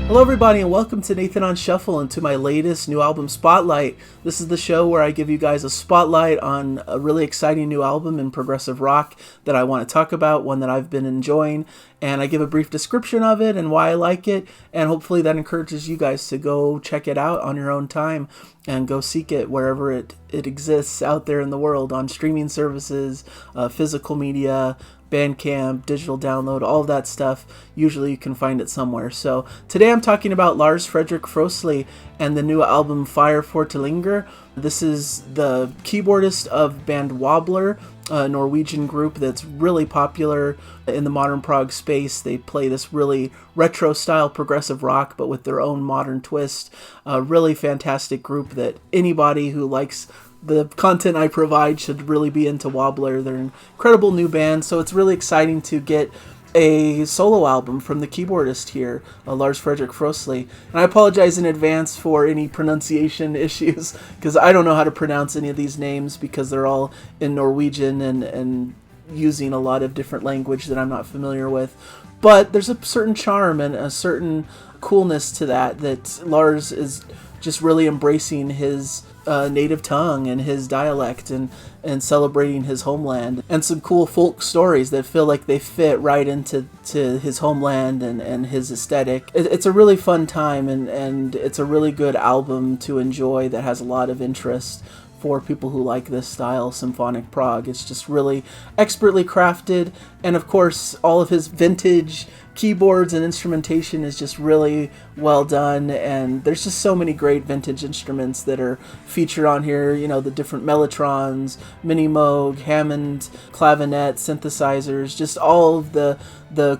Hello everybody and welcome to Nathan on Shuffle and to my latest new album Spotlight. This is the show where I give you guys a spotlight on a really exciting new album in progressive rock that I want to talk about, one that I've been enjoying, and I give a brief description of it and why I like it, and hopefully that encourages you guys to go check it out on your own time and go seek it wherever it exists out there in the world, on streaming services, physical media, Bandcamp, digital download, all of that stuff. Usually you can find it somewhere. So today I'm talking about Lars Fredrik Frøislie and the new album Fortellinger. This is the keyboardist of band Wobbler, a Norwegian group that's really popular in the modern prog space. They play this really retro style progressive rock, but with their own modern twist. A really fantastic group that anybody who likes the content I provide should really be into Wobbler. They're an incredible new band, so it's really exciting to get a solo album from the keyboardist here, Lars Fredrik Frøislie. And I apologize in advance for any pronunciation issues, because I don't know how to pronounce any of these names because they're all in Norwegian and using a lot of different language that I'm not familiar with. But there's a certain charm and a certain coolness to that Lars is just really embracing his native tongue and his dialect and celebrating his homeland, and some cool folk stories that feel like they fit right into his homeland and his aesthetic. It's a really fun time, and it's a really good album to enjoy that has a lot of interest for people who like this style, symphonic prog. It's just really expertly crafted, and of course all of his vintage keyboards and instrumentation is just really well done, and there's just so many great vintage instruments that are featured on here. You know, the different Mellotrons, Mini Moog, Hammond, clavinet, synthesizers, just all of the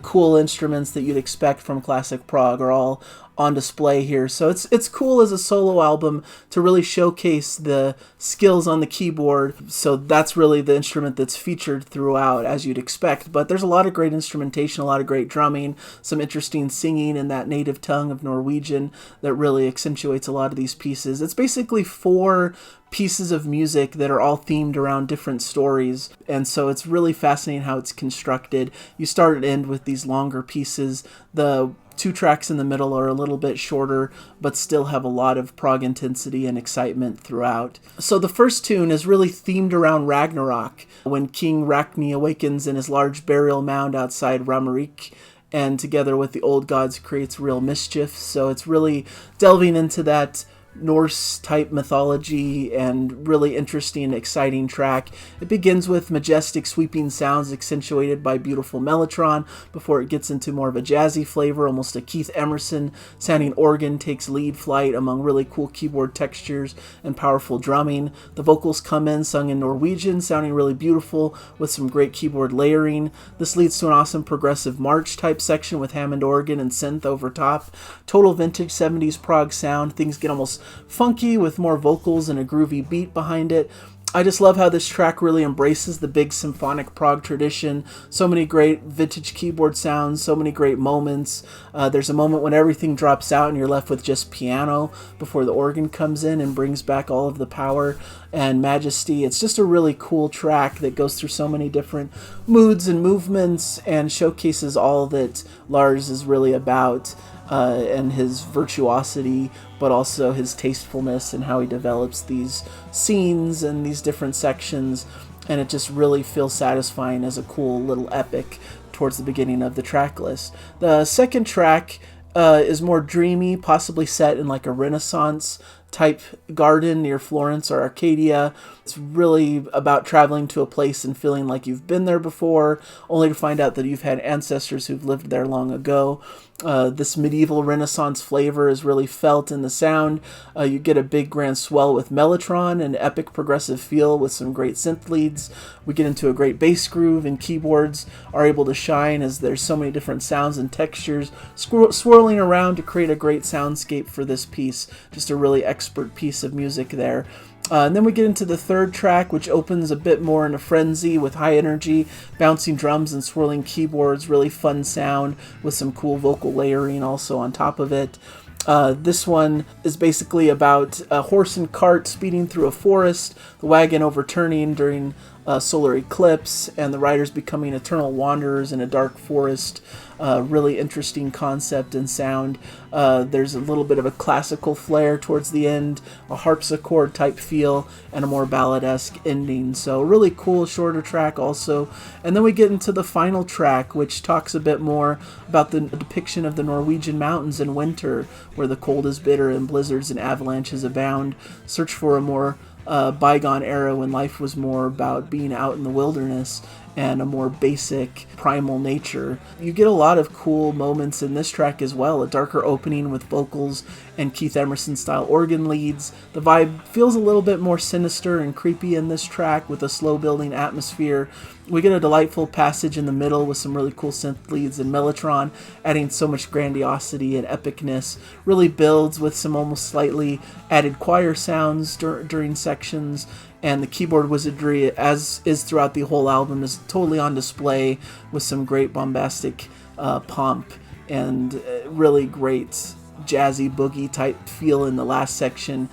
cool instruments that you'd expect from classic prog are all on display here. So it's cool as a solo album to really showcase the skills on the keyboard. So that's really the instrument that's featured throughout, as you'd expect. But there's a lot of great instrumentation, a lot of great drumming, some interesting singing in that native tongue of Norwegian that really accentuates a lot of these pieces. It's basically 4 pieces of music that are all themed around different stories, and so it's really fascinating how it's constructed. You start and end with these longer pieces. The 2 tracks in the middle are a little bit shorter, but still have a lot of prog intensity and excitement throughout. So the first tune is really themed around Ragnarok, when King Ragni awakens in his large burial mound outside Ragnarok, and together with the old gods creates real mischief. So it's really delving into that Norse-type mythology, and really interesting, exciting track. It begins with majestic, sweeping sounds accentuated by beautiful mellotron before it gets into more of a jazzy flavor. Almost a Keith Emerson-sounding organ takes lead flight among really cool keyboard textures and powerful drumming. The vocals come in, sung in Norwegian, sounding really beautiful with some great keyboard layering. This leads to an awesome progressive march-type section with Hammond organ and synth over top. Total vintage 70s prog sound. Things get almost funky with more vocals and a groovy beat behind it. I just love how this track really embraces the big symphonic prog tradition. So many great vintage keyboard sounds, so many great moments. There's a moment when everything drops out and you're left with just piano before the organ comes in and brings back all of the power and majesty. It's just a really cool track that goes through so many different moods and movements and showcases all that Lars is really about. And his virtuosity, but also his tastefulness and how he develops these scenes and these different sections, and it just really feels satisfying as a cool little epic towards the beginning of the track list. The second track is more dreamy, possibly set in like a Renaissance type garden near Florence or Arcadia. It's really about traveling to a place and feeling like you've been there before, only to find out that you've had ancestors who've lived there long ago. This medieval Renaissance flavor is really felt in the sound. You get a big grand swell with mellotron and epic progressive feel with some great synth leads. We get into a great bass groove, and keyboards are able to shine as there's so many different sounds and textures swirling around to create a great soundscape for this piece. Just a really expert piece of music there. And then we get into the third track, which opens a bit more in a frenzy with high energy, bouncing drums and swirling keyboards, really fun sound with some cool vocal layering also on top of it. This one is basically about a horse and cart speeding through a forest, the wagon overturning during solar eclipse and the riders becoming eternal wanderers in a dark forest. Really interesting concept and sound. There's a little bit of a classical flair towards the end, a harpsichord type feel, and a more ballad-esque ending. So really cool shorter track also. And then we get into the final track, which talks a bit more about the depiction of the Norwegian mountains in winter, where the cold is bitter and blizzards and avalanches abound. Search for a more bygone era when life was more about being out in the wilderness and a more basic primal nature. You get a lot of cool moments in this track as well. A darker opening with vocals and Keith Emerson style organ leads. The vibe feels a little bit more sinister and creepy in this track with a slow building atmosphere. We get a delightful passage in the middle with some really cool synth leads and mellotron, adding so much grandiosity and epicness. Really builds with some almost slightly added choir sounds during sections. And the keyboard wizardry, as is throughout the whole album, is totally on display with some great bombastic pomp and really great jazzy boogie type feel in the last section,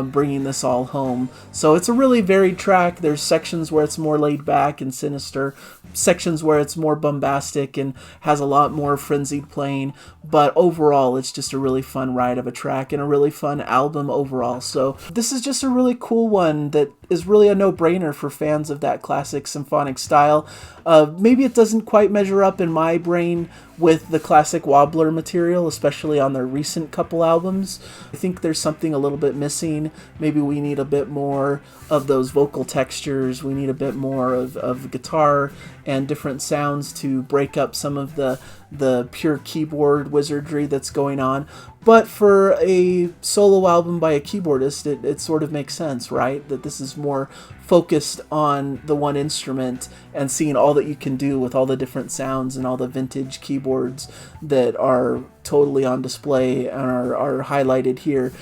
bringing this all home. So it's a really varied track. There's sections where it's more laid back and sinister, sections where it's more bombastic and has a lot more frenzied playing, but overall it's just a really fun ride of a track and a really fun album overall. So this is just a really cool one that is really a no-brainer for fans of that classic symphonic style. Maybe it doesn't quite measure up in my brain with the classic Wobbler material, especially on their recent couple albums. I think there's something a little bit missing. Maybe we need a bit more of those vocal textures. We need a bit more of guitar and different sounds to break up some of the pure keyboard wizardry that's going on. But for a solo album by a keyboardist, it sort of makes sense, right? That this is more focused on the one instrument and seeing all that you can do with all the different sounds and all the vintage keyboards that are totally on display and are highlighted here.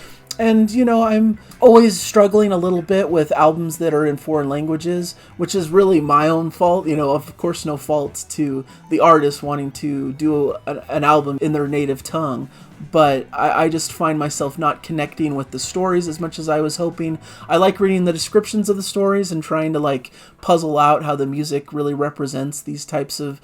And, you know, I'm always struggling a little bit with albums that are in foreign languages, which is really my own fault. You know, of course, no fault to the artist wanting to do an album in their native tongue. But I just find myself not connecting with the stories as much as I was hoping. I like reading the descriptions of the stories and trying to, like, puzzle out how the music really represents these types of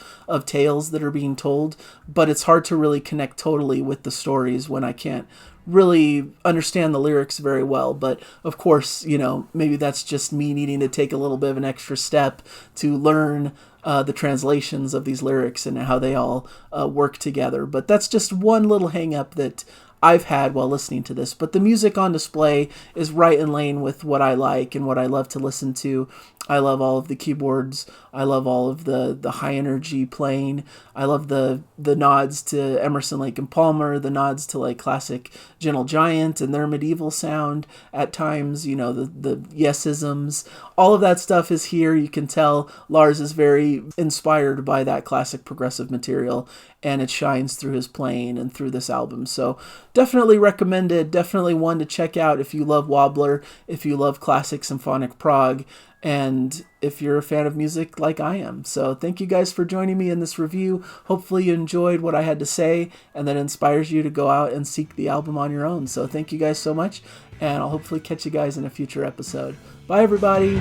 tales that are being told. But it's hard to really connect totally with the stories when I can't really understand the lyrics very well. But of course, you know, maybe that's just me needing to take a little bit of an extra step to learn the translations of these lyrics and how they all work together. But that's just one little hang up that I've had while listening to this. But the music on display is right in lane with what I like and what I love to listen to. I love all of the keyboards. I love all of the high energy playing. I love the nods to Emerson, Lake and Palmer, the nods to like classic Gentle Giant and their medieval sound at times, you know, the yes-isms. All of that stuff is here. You can tell Lars is very inspired by that classic progressive material, and it shines through his playing and through this album. So definitely recommended, definitely one to check out if you love Wobbler, if you love classic symphonic prog, and if you're a fan of music like I am. So thank you guys for joining me in this review. Hopefully you enjoyed what I had to say, and that inspires you to go out and seek the album on your own. So thank you guys so much, and I'll hopefully catch you guys in a future episode. Bye, everybody.